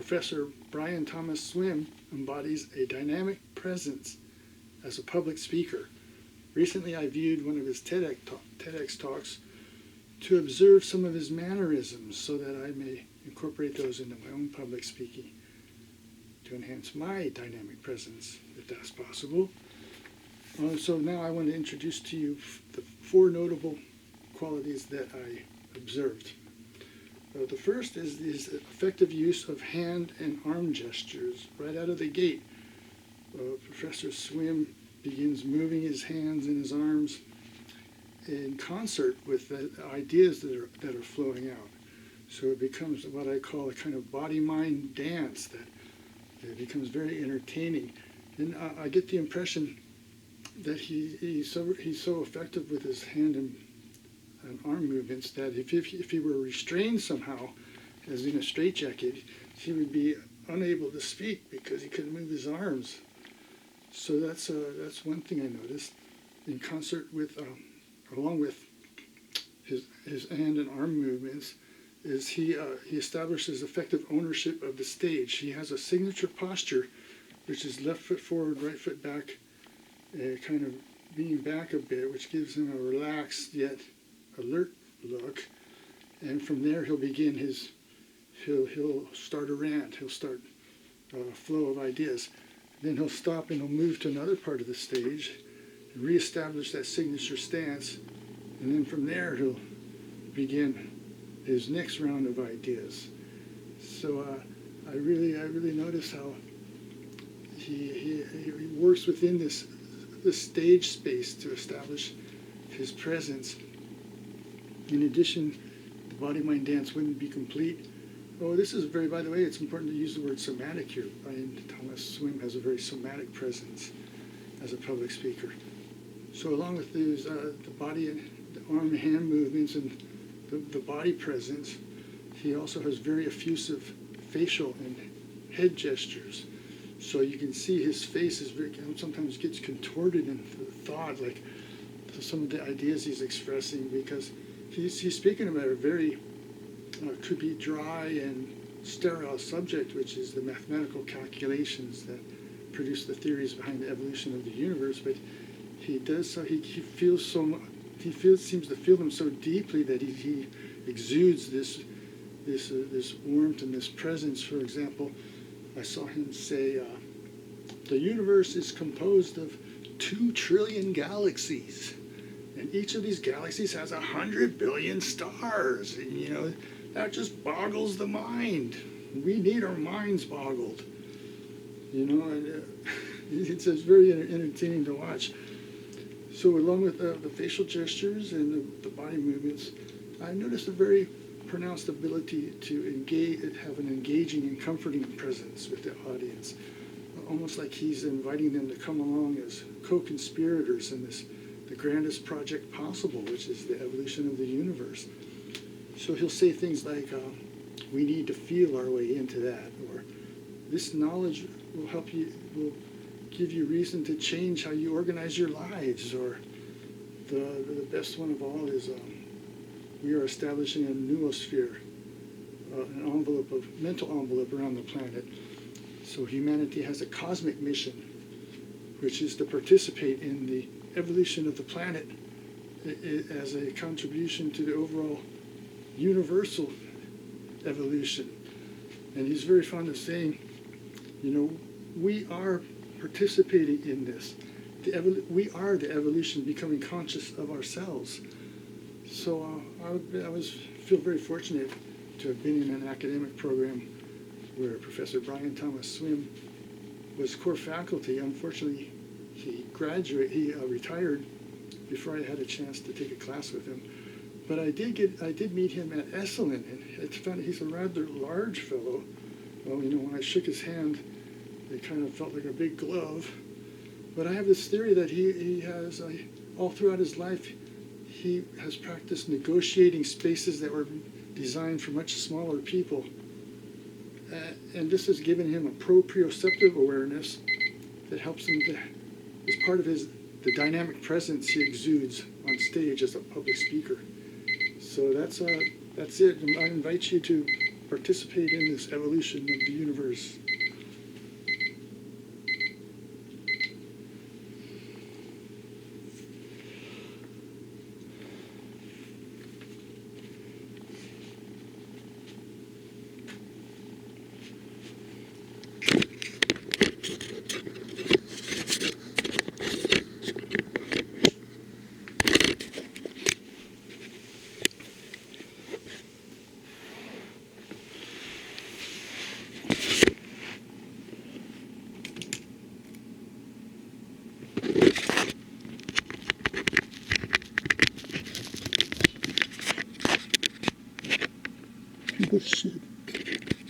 Professor Brian Thomas Swimme embodies a dynamic presence as a public speaker. Recently I viewed one of his TEDx talks to observe some of his mannerisms so that I may incorporate those into my own public speaking to enhance my dynamic presence, if that's possible. So now I want to introduce to you the 4 notable qualities that I observed. The first is the effective use of hand and arm gestures right out of the gate. Professor Swimme begins moving his hands and his arms in concert with the ideas that are flowing out. So it becomes what I call a kind of body-mind dance that it becomes very entertaining. And I get the impression that he's so effective with his hand and arm movements that if he were restrained somehow, as in a straitjacket, he would be unable to speak because he couldn't move his arms. So that's one thing I noticed. In concert with, along with his hand and arm movements, is he establishes effective ownership of the stage. He has a signature posture, which is left foot forward, right foot back, kind of leaning back a bit, which gives him a relaxed yet alert look. And from there he'll begin he'll start a rant, he'll start a flow of ideas. Then he'll stop and he'll move to another part of the stage and reestablish that signature stance. And then from there he'll begin his next round of ideas. So I really notice how he works within this stage space to establish his presence. In addition, the body-mind dance wouldn't be complete. Oh, this is by the way, it's important to use the word somatic here. Brian Thomas Swimme has a very somatic presence as a public speaker. So along with these, the body and the arm and hand movements and the body presence, he also has very effusive facial and head gestures. So you can see his face is sometimes gets contorted in thought, like some of the ideas he's expressing, because he's speaking about a very could be dry and sterile subject, which is the mathematical calculations that produce the theories behind the evolution of the universe. But he does so. He seems to feel them so deeply that he exudes this warmth and this presence. For example, I saw him say, the universe is composed of 2 trillion galaxies, and each of these galaxies has 100 billion stars. And, that just boggles the mind. We need our minds boggled. And it's very entertaining to watch. So along with the facial gestures and the body movements, I noticed a very pronounced ability to have an engaging and comforting presence with the audience, almost like he's inviting them to come along as co-conspirators in the grandest project possible, which is the evolution of the universe. So he'll say things like, we need to feel our way into that, or this knowledge will give you reason to change how you organize your lives, or the best one of all is we are establishing a noosphere, an mental envelope around the planet. So humanity has a cosmic mission, which is to participate in the evolution of the planet as a contribution to the overall universal evolution. And he's very fond of saying, we are participating in this. We are the evolution, becoming conscious of ourselves. So I feel very fortunate to have been in an academic program where Professor Brian Thomas Swimme was core faculty. Unfortunately, he retired before I had a chance to take a class with him. But I did meet him at Esalen, and I found he's a rather large fellow. Well, when I shook his hand, it kind of felt like a big glove. But I have this theory that he has, all throughout his life, he has practiced negotiating spaces that were designed for much smaller people. And this has given him a proprioceptive awareness that helps him as part of the dynamic presence he exudes on stage as a public speaker. So that's it. I invite you to participate in this evolution of the universe.